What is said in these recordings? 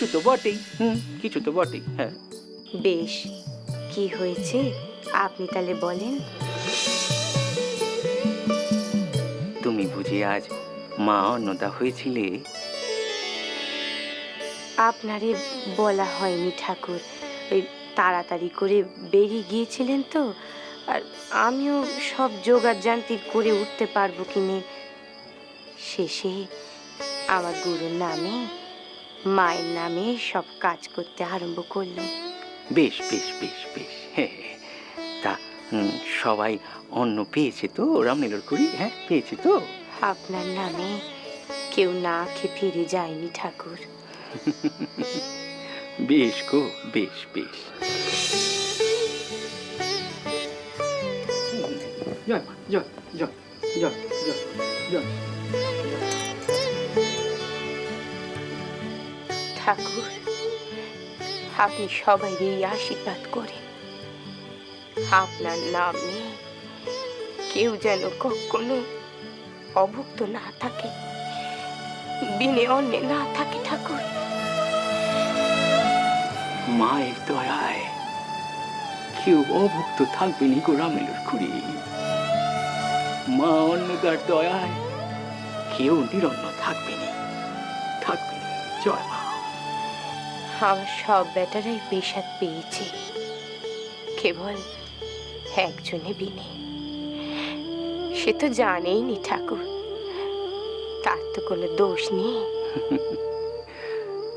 কিছু তো বটেই। কিছু তো বটেই। হ্যাঁ, বেশ, কি হয়েছে আপনি তাহলে বলেন। তুমি বুঝি আজ মা অন্নদা হয়েছিলে? আপনারে বলা হয়নি ঠাকুর, ওই তাড়াতাড়ি করে বেরিয়ে গিয়েছিলেন তো, আর আমিও সব জোগাড় জান্তির করে উঠতে পারবো কিনে শেষে আমার গুরুর নামে মায়ের নামে সব কাজ করতে আরম্ভ করলাম। বেশ বেশ বেশ বেশ। হ্যাঁ, তা সবাই অন্ন পেয়েছে তো রামনীলর খুড়ি? হ্যাঁ, পেয়েছে তো? আপনার নামে কেউ না খেয়ে ফিরে যায়নি ঠাকুর। বেশ গো, বেশ বেশ। জয় মা, জয় জয় জয় জয় জয়। ঠাকুর, আপনি সবাইকে আশীর্বাদ করেন আপনার নামে কেউ যেন কখনো অভুক্ত না থাকে, বিনে অন্যে না থাকে ঠাকুর। মায়ের দয়ায় কেউ অভুক্ত থাকবে নি গো রামনীলর খুড়ি। মা অন্নদার দয়ায় কেউ নিরন্ন থাকবে নি, থাকবে নি। জয় মা। আমার সব বেটারাই পেশাদ পেয়েছে, কেবল একজনে বিনে। সে তো জানেই নি ঠাকুর, তার তো কোনো দোষ নেই।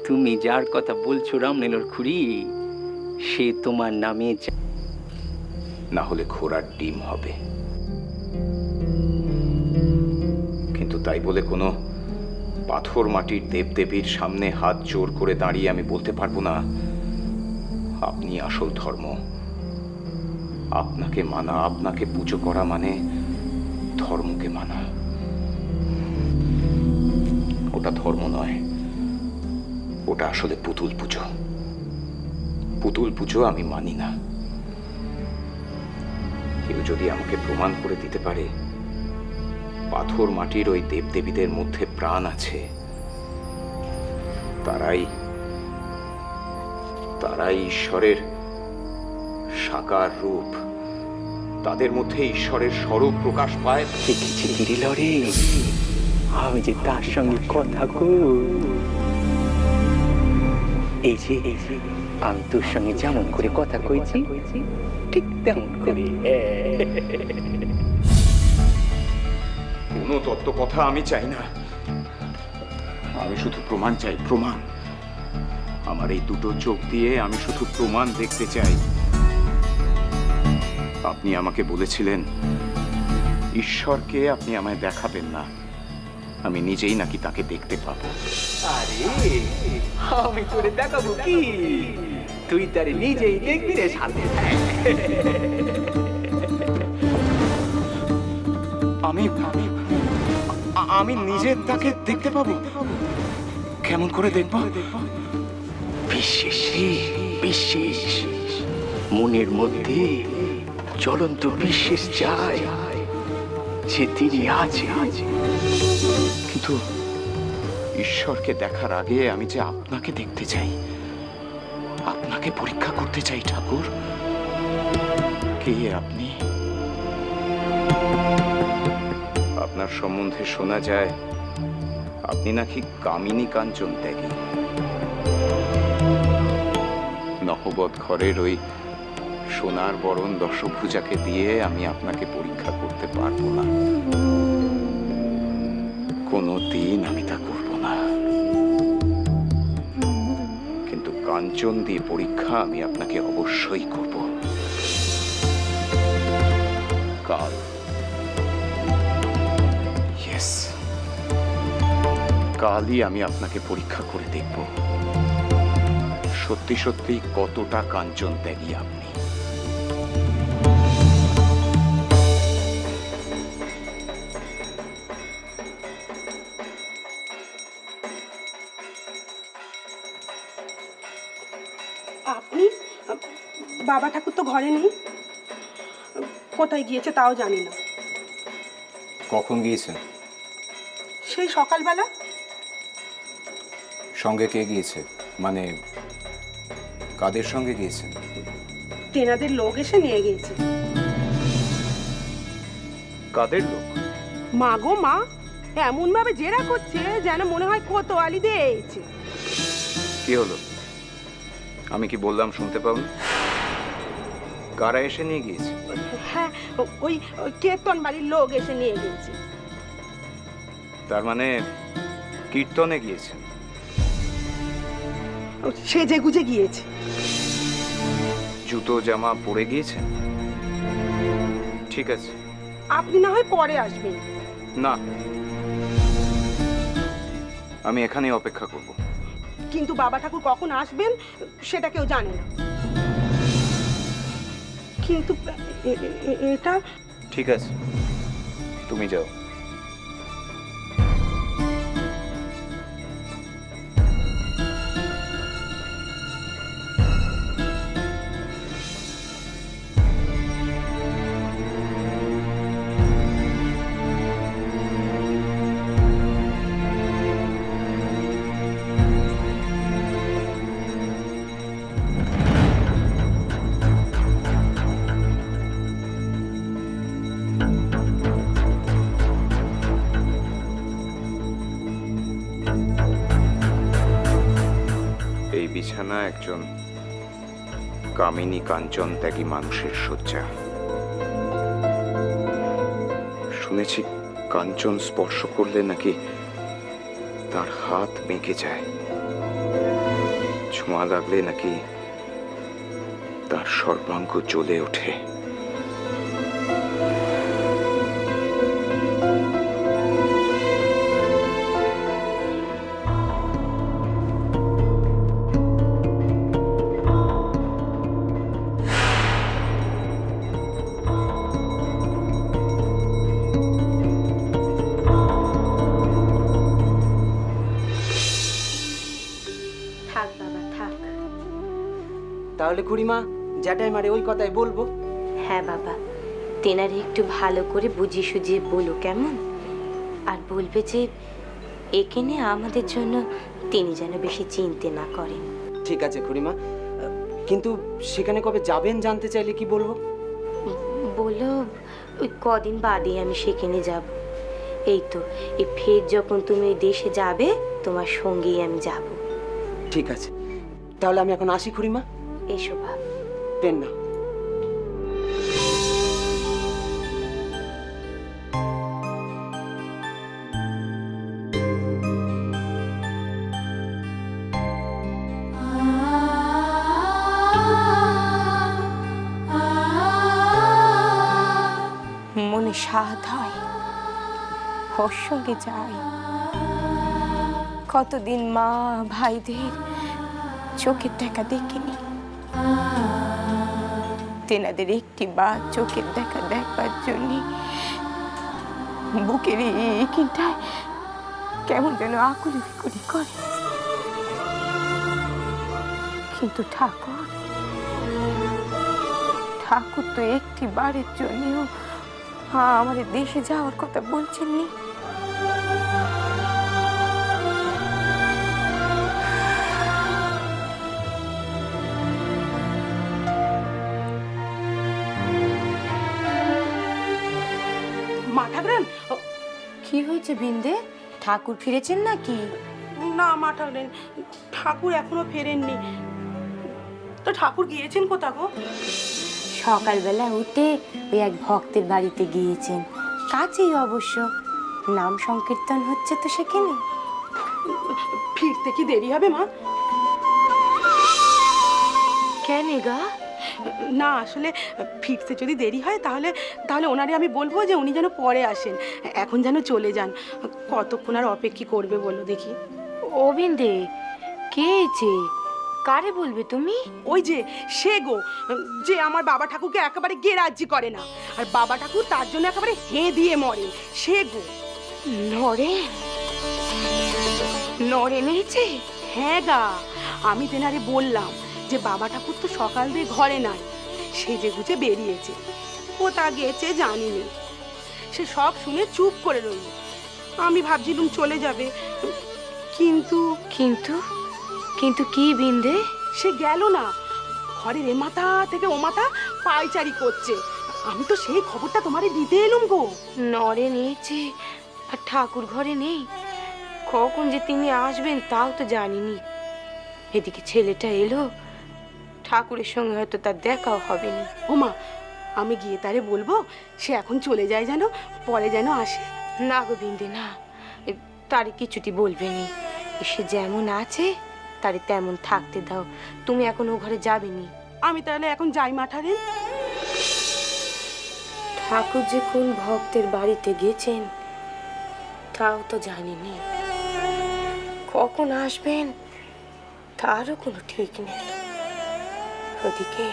তুমি যার কথা বলছো রামনীলর খুড়ি, সে তোমার নামে না হলে ঘোড়ার ডিম হবে। কিন্তু তাই বলে কোনো পাথর মাটির দেবদেবীর সামনে হাত জোর করে দাঁড়িয়ে আমি বলতে পারবো না আপনি আসল ধর্ম। আপনাকে মানা, আপনাকে পুজো করা মানে ধর্মকে মানা। ওটা ধর্ম নয়, ওটা আসলে পুতুল পুজো। পুতুল পুজো আমি মানি না। কেউ যদি আমাকে প্রমাণ করে দিতে পারে পাথর মাটির ওই দেবদেবীদের মধ্যে প্রাণ আছে, তারাই ঈশ্বরের সাকার রূপ, তাদের মধ্যে ঈশ্বরের স্বরূপ প্রকাশ পায়। দেখেছি কিরিলরে, আমি যে তার সঙ্গে কথা কই, এই যে আমি তোর সঙ্গে যেমন করে কথা কইছি ঠিক তেমন করে। কোনো তত্ত্ব কথা আমি চাই না, আমি শুধু প্রমাণ চাই, প্রমাণ। আমার এই দুটো চোখ দিয়ে আমি শুধু প্রমাণ দেখতে চাই। আপনি আমাকে বলেছিলেন ঈশ্বরকে আপনি আমায় দেখাবেন না, আমি নিজেই নাকি তাকে দেখতে পাবো। আরে আমি তোরে দেখাবো কি, তুই তারে নিজেই দেখবি রে সাথে। আমি আমি নিজে তাকে দেখতে পাবো? কেমন করে দেখব? বিশ্বাসে, বিশ্বাস, মনের মধ্যে জ্বলন্ত বিশ্বাস চাই যে তিনি আছে। কিন্তু ঈশ্বরকে দেখার আগে আমি যে আপনাকে দেখতে চাই, আপনাকে পরীক্ষা করতে চাই। ঠাকুর, কে আপনি? আপনার সম্বন্ধে শোনা যায় আপনি নাকি কামিনী কাঞ্চন ত্যাগী। নহবত ঘরের ওই সোনার বরণ দশভুজাকে দিয়ে আমি আপনাকে পরীক্ষা করতে পারবো না, কোনো দিন আমি তা করব না। কিন্তু কাঞ্চন দিয়ে পরীক্ষা আমি আপনাকে অবশ্যই করব। কাল, ইয়েস, কালই আমি আপনাকে পরীক্ষা করে দেখব সত্যি সত্যি কতটা কাঞ্চন ত্যাগী আপনি। আপনি? বাবা ঠাকুর তো ঘরে নেই, কোথায় গিয়েছে তাও জানি না। কখন গিয়েছেন? সেই সকালবেলা। সঙ্গে কে গিয়েছে? মানে কাদের সঙ্গে গিয়েছেন? তেনাদের লোক এসে নিয়ে গিয়েছে। কাদের লোক? মা গো মা, এমন ভাবে জেরা করছে যেন মনে হয় কোতোয়ালি দিয়েছে। কি হলো? আমি কি বললাম শুনতে পাবো? কারা এসে নিয়ে গিয়েছে? হ্যাঁ, ওই কীর্তন বাড়ির লোক এসে নিয়ে গিয়েছে। তার মানে কীর্তনে গিয়েছেন? সেজে গুজে গিয়েছে। জুতো জামা পরে গিয়েছেন? ঠিক আছে। আপনি না হয় পরে আসবেন। না, আমি এখানেই অপেক্ষা করব। কিন্তু বাবা ঠাকুর কখন আসবেন সেটা কেউ জানে না। কিন্তু এটা ঠিক আছে, তুমি যাও। এই বিছানা একজন কামিনী কাঞ্চন ত্যাগী মানুষের শয্যা। শুনেছি কাঞ্চন স্পর্শ করলে নাকি তার হাত বেঁকে যায়, ছোঁয়া লাগলে নাকি তার সর্বাঙ্গ জ্বলে ওঠে। থাক বাবা থাক। তাহলে খুড়িমা জ্যাঠাই মারে ওই কথাই বলবো। হ্যাঁ বাবা, তেনারে একটু ভালো করে বুঝিয়ে সুঝিয়ে বলো কেমন। আর বলবে যে একে নিয়ে আমাদের জন্য তিনি যেন বেশি চিন্তা না করেন। ঠিক আছে খুড়িমা, কিন্তু সেখানে কবে যাবেন জানতে চাইলে কি বলবো? বলো ওই কদিন বাদে আমি সেখানে যাব। এই তো এই ফের যখন তুমি ওই দেশে যাবে তোমার সঙ্গেই আমি যাব। ঠিক আছে, তাহলে আমি এখন আসি খুড়িমা। এসো বাবা। দেন না। মনে সাধ হয় ওর সঙ্গে যাই। কতদিন মা ভাইদের চোখের দেখা দেখিনি, তেনাদের একটি বার চোখের দেখা দেখবার জন্য বুকের এখানটায় কেমন যেন আকুলি বিকুলি করে। কিন্তু ঠাকুর ঠাকুর তো একটি বারের জন্যও আমাদের দেশে যাওয়ার কথা বলছেননি। মা ঠাকুরান, কি হয়েছে বিন্দে? ঠাকুর ফিরেছেন নাকি? না মা ঠাকুরান, ঠাকুর এখনো ফেরেননি। তো ঠাকুর গিয়েছেন কোথা গো? সকালবেলা উঠে ওই এক ভক্তের বাড়িতে গিয়েছেন, কাছেই অবশ্য। নাম সংকীর্তন হচ্ছে তো সেখানে। ফিরতে কি দেরি হবে মা? কেন গা? না আসলে ফিরতে যদি দেরি হয় তাহলে তাহলে ওনারে আমি বলবো যে উনি যেন পরে আসেন, এখন যেন চলে যান। কতক্ষণ আর অপেক্ষা করবে বলো দেখি? ও বিন্দে, কে হয়েছে? কারে বলবে তুমি? ওই যে সে গো, যে আমার বাবা ঠাকুরকে একেবারে গেরাজ্জি করে না, আর বাবা ঠাকুর তার জন্য একেবারে হেঁ দিয়ে মরে। সে গো। নরে নরে নিয়েছে? হ্যাঁ গা, আমি তেনারে বললাম যে বাবা ঠাকুর তো সকাল দিয়ে ঘরে নাই, সেজে গুজে বেরিয়েছে, কোথা গেছে জানি না। সে সব শুনে চুপ করে রইল। আমি ভাবছিলাম চলে যাবে, কিন্তু কিন্তু কিন্তু কি বিন্দে? সে গেল না, ঘরের এ মাথা থেকে ও মাথা পায়চারি করছে। আমি তো সেই খবরটা তোমারে দিতে এলুম গো। নরেন এসেছে আর ঠাকুর ঘরে নেই। কখন যে তিনি আসবেন তাও তো জানিনি। এদিকে ছেলেটা এলো, ঠাকুরের সঙ্গে হয়তো তার দেখাও হবে না। ওমা, আমি গিয়ে তারে বলবো সে এখন চলে যায়, যেন পরে যেন আসে। না গো বিন্দে না, তারে কিছুটি বলবে নি। সে যেমন আছে তারে তেমন থাকতে দাও। তুমি এখন ও ঘরে যাবে নি। আমি তাহলে এখন যাই মাঠারে। ঠাকুর যে কোন ভক্তের বাড়িতে গেছেন তাও তো জানিনি। কখন আসবেন তারও কোনো ঠিক নেই। ওদিকে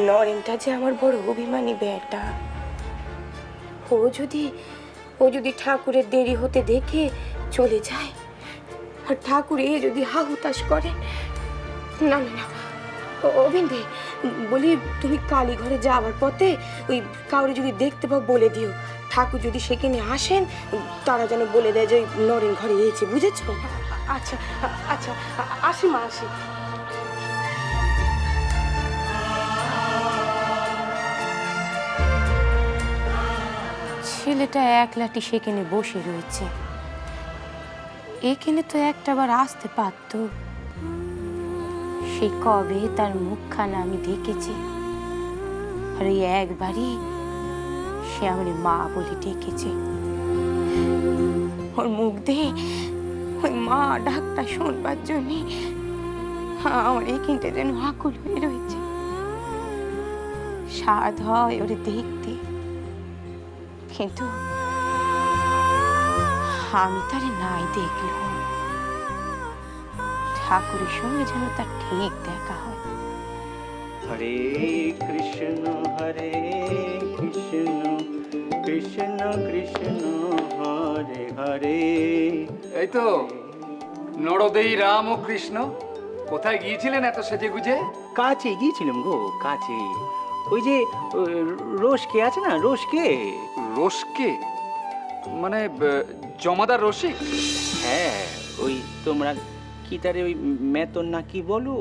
নরেনটা যে আমার বড় অভিমানী বেটা। ও যদি ঠাকুরের দেরি হতে দেখে চলে যায়, আর ঠাকুর এ যদি হাহুতাশ করে, না না না, অবিন্দে বলি তুমি কালী ঘরে যাওয়ার পথে ওই কাউরে যদি দেখতে পাও বলে দিও। ঠাকুর যদি সেখানে আসেন তারা যেন বলে দেয় যে ওই নরেন ঘরে এসেছে, বুঝেছ? আচ্ছা আচ্ছা, আসি মা, আসি। ছেলেটা একলাটি সেখানে বসে রয়েছে। এখানে তো একটাবার আসতে পারত। সেই কবে তার মুখখানা আমি দেখেছি, আর ওই একবারই সে আমার মা বলে ডেকেছে। ওর মুখ দিয়ে ওই মা ডাকটা শোনবার জন্য আমার এখানটা যেন আকুল হয়ে রয়েছে। স্বাদ হয় ওরে দেখতে, কিন্তু আমি তারে নাই দেখলাম। ঠাকুরের সঙ্গে যেন তার ঠিক দেখা হয়। হরে কৃষ্ণ কৃষ্ণ কৃষ্ণ হরে হরে। এই তো নরদেই রাম ও কৃষ্ণ। কোথায় গিয়েছিলেন এত সেজে গুজে? কাছে গিয়েছিলাম গো, কাছে। ওই যে রোশকে আছে না, রোশকে। রসকে মানে জমাদার রসিক? হ্যাঁ, ওই তোমরা কি তারে ওই মেতন না কি বলো,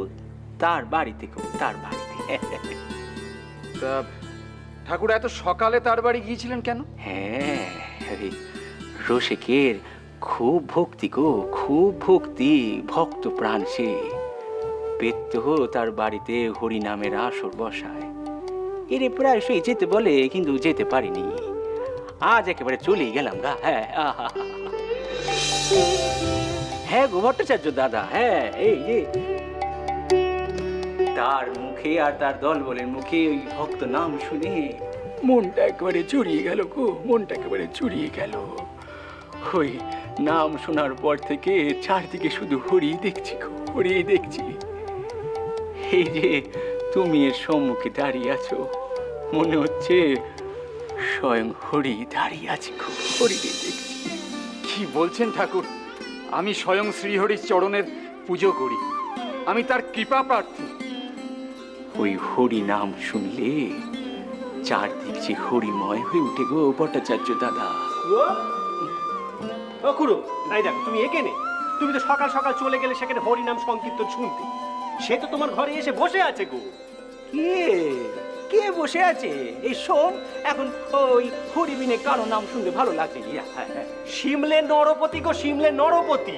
তার বাড়িতে গো, তার বাড়িতে। তা ঠাকুর এত সকালে তার বাড়ি গিয়েছিলেন কেন? হ্যাঁ, আরে রসিকের খুব ভক্তি গো, খুব ভক্তি, ভক্ত প্রাণ সে। পেত্য তার বাড়িতে হরি নামের আসর বসায়। এরে প্রায়শই যেতে বলে, কিন্তু যেতে পারিনি। আজ একেবারে চলেই গেলাম গা। হ্যাঁ, আহা, হ্যাঁ গো ভট্টাচার্য দাদা, হ্যাঁ, এই যে তার মুখে আর তার দলবলের মুখে ওই ভক্ত নাম শুনে মনটা একেবারে জুড়িয়ে গেল গো, মনটা একেবারে জুড়িয়ে গেল। ওই নাম শোনার পর থেকে চারদিকে শুধু হরি দেখছি গো, হরি দেখছি। এই যে তুমি এর সম্মুখে দাঁড়িয়ে আছো, মনে হচ্ছে স্বয়ং হরি দাঁড়িয়ে আছে গো, হরি দেখছি। কি বলছেন ঠাকুর? আমি স্বয়ং শ্রীহরির চরণের পুজো করি, আমি তার কৃপা প্রার্থী। ওই হরি নাম শুনলে চারদিক যে হরিময় হয়ে উঠে গো ভট্টাচার্য দাদা। খুড়ো, এই দেখো তুমি এখানে। তুমি তো সকাল সকাল চলে গেলে সেখানে হরিনাম সংকীর্তন শুনতে। সে তো তোমার ঘরে এসে বসে আছে গো। কে কে বসে আছে? এই শোন, এখন ওই হরিবিনে কারো নাম শুনতে ভালো লাগছে কি? শিমলে নরপতি গো, শিমলে নরপতি।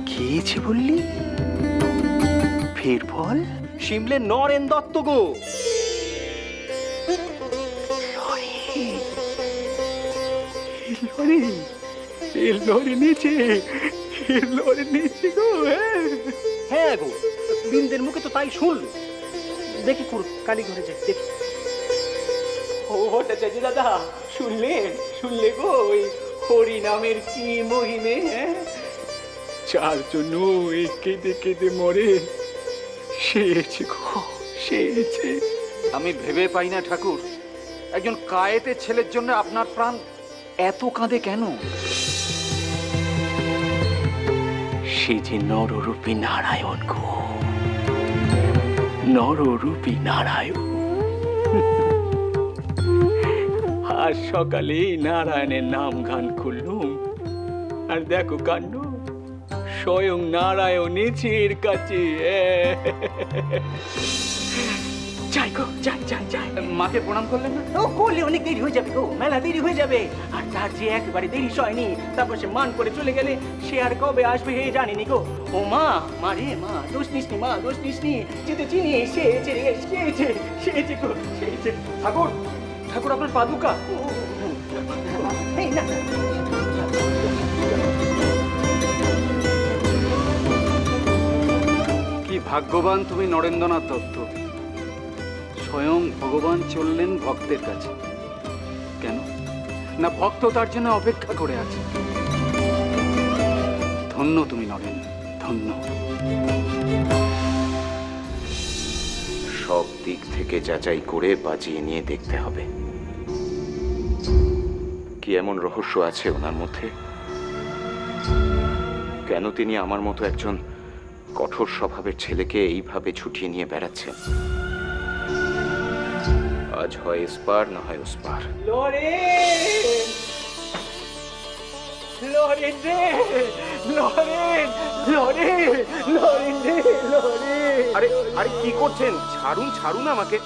খেয়েছে বললি? ফের বল। শিমলে নরেন দত্ত গো। লরি নিচে, লরি নিচে গো। হ্যাঁ গো, বিন্দের মুখে তো তাই শুনলো। দেখি খুড়ো, কালী ঘরে যাই দেখি। ও ভট্টাচার্য দাদা, শুনলে গো ওই হরি নামের কি মহিমে? চার জন্য কেঁদে কেঁদে মরে, সেছে গো, সেছে। আমি ভেবে পাই না ঠাকুর, একজন কায়েতে ছেলের জন্য আপনার প্রাণ এত কাঁদে কেন? সে যে নররূপী নারায়ণ গো, নররূপী নারায়ণ। আজ সকালে নারায়ণের নাম গান করলুম, আর দেখো কাণ্ড, স্বয়ং নারায়ণ এর কাছে। যাই গো, যাই যাই যাই। মাকে প্রণাম করলেন না? ও করলে অনেক দেরি হয়ে যাবে গো, মেলা দেরি হয়ে যাবে। আর তার যে একেবারে দেরি সয়নি, তারপর সে মান করে চলে গেলে সে আর কবে আসবে হে জানিনি গো। ও মা, মা রে মা, দোষ নিস নি মা, দোষ নিস নি, যেতে চিনি সেছে রে, সেছে গো, সেছে। ঠাকুর, ঠাকুর আপনার পাদুকা। এই না, কি ভাগ্যবান তুমি নরেন্দ্রনাথ দত্ত, স্বয়ং ভগবান চললেন ভক্তের কাছে। কেন না, ভক্ত তার জন্য অপেক্ষা করে আছে। ধন্য তুমি নরেন, ধন্য। সব দিক থেকে যাচাই করে বাজিয়ে নিয়ে দেখতে হবে কি এমন রহস্য আছে ওনার মধ্যে। কেন তিনি আমার মতো একজন কঠোর স্বভাবের ছেলেকে এইভাবে ছুটিয়ে নিয়ে বেড়াচ্ছেন। আজ হয় এসপার, না হয় ওসপার। লরেন, লরেন রে, লরেন, লরেন, লরেন রে, লরেন। আরে আরে কি করছেন? ছাড়ুন ছাড়ুন আমাকে।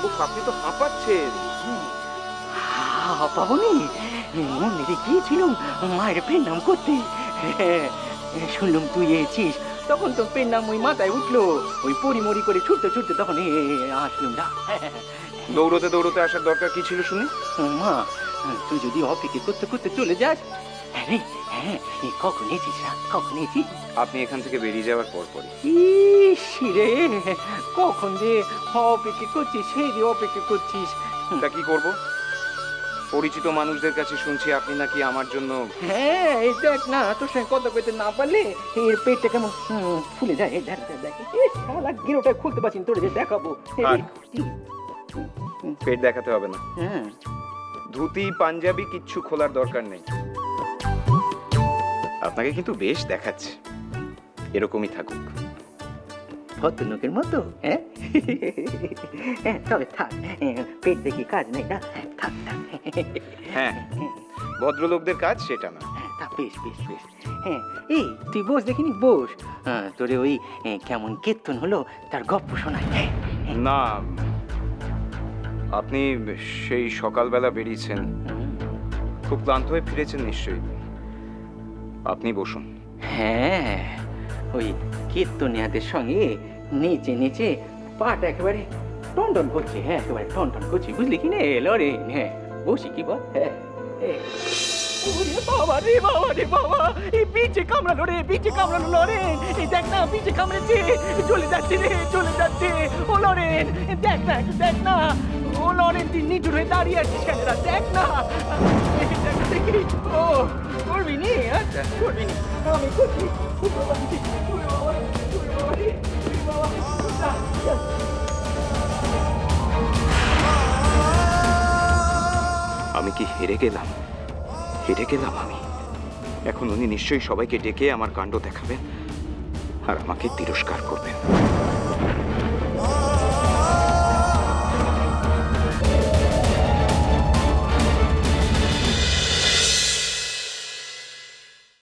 ও আপনি তো হাঁপাচ্ছেন। পাবনি, মন্দিরে গিয়েছিলাম মায়ের পেন নাম করতে। শুনলাম তুই এসেছিস, তখন তো পেন নাম ওই মাথায় উঠলো। ওই পরিমরি করে ছুটতে ছুটতে তখন আসলাম না। দৌড়তে দৌড়তে আসার দরকার কি ছিল শুনি? মা, তুই যদি অপেক্ষা করতে করতে চলে যাস। আরে হ্যাঁ, কখন এসিস না, কখন এসিস? আপনি এখান থেকে বেরিয়ে যাওয়ার পর পরই। ইস রে, কখন যে অপেক্ষা করছিস, সেই যে অপেক্ষা করছিস। তা কি করব? পরিচিত মানুষদের কাছে শুনছি আপনি নাকি আমার জন্য। হ্যাঁ, এই দেখ না, তোর সঙ্গে কথা কইতে না পারলে এর পেটটা কেমন ফুলে যায়। এই দেখ দেখ দেখ, এই শালা গিরোটা খুলতে পারছি না, তোর যে দেখাবো। আর? পেট দেখাতে হবে না। হ্যাঁ, ধুতি পাঞ্জাবি কিচ্ছু খোলার দরকার নেই। আপনাকে কিন্তু বেশ দেখাচ্ছে। এরকমই থাকুক। ভদ্রলোকের মতো। হ্যাঁ, তবে থাক, পেট দেখি কাজ নেই না, থাক থাক। হ্যাঁ, ভদ্রলোকদের কাজ সেটা না। তা বেশ বেশ বেশ। হ্যাঁ, এই তুই বস দেখিনি, বস। তোরে ওই কেমন কীর্তন হলো তার গপ্প শোনায়। না, আপনি সেই সকালবেলা বেরিয়েছেন, খুব ক্লান্ত হয়ে ফিরেছেন নিশ্চয়ই। আপনি বসুন। হ্যাঁ, ওই কীর্তনিয়াদের সঙ্গে নেচে নেচে পাটা একেবারে টনটন করছে। হ্যাঁ, একেবারে টনটন করছে, বুঝলি কি নে লরেন? হ্যাঁ, বসি কি বল। হ্যাঁ, ওরে বাবা রে বাবা রে বাবা, এই পিঠে কামড়ালো রে, পিঠে কামড়ালো লরেন। এই দেখ না, পিঠে কামড়েছে, চলে যাচ্ছে রে, চলে যাচ্ছে। ও লরেন, দেখ না, একটু দেখ না। ও লরেন, তুই নিচুর হয়ে দাঁড়িয়ে আছিস কেন? দেখ না, দেখ দেখি। ও করবি নি? আচ্ছা, করবি নি, আমি করছি। আমি কি হেরে গেলাম? হেরে গেলাম আমি? এখন উনি নিশ্চয়ই সবাইকে ডেকে আমার কাণ্ড দেখাবেন আর আমাকে তিরস্কার করবেন।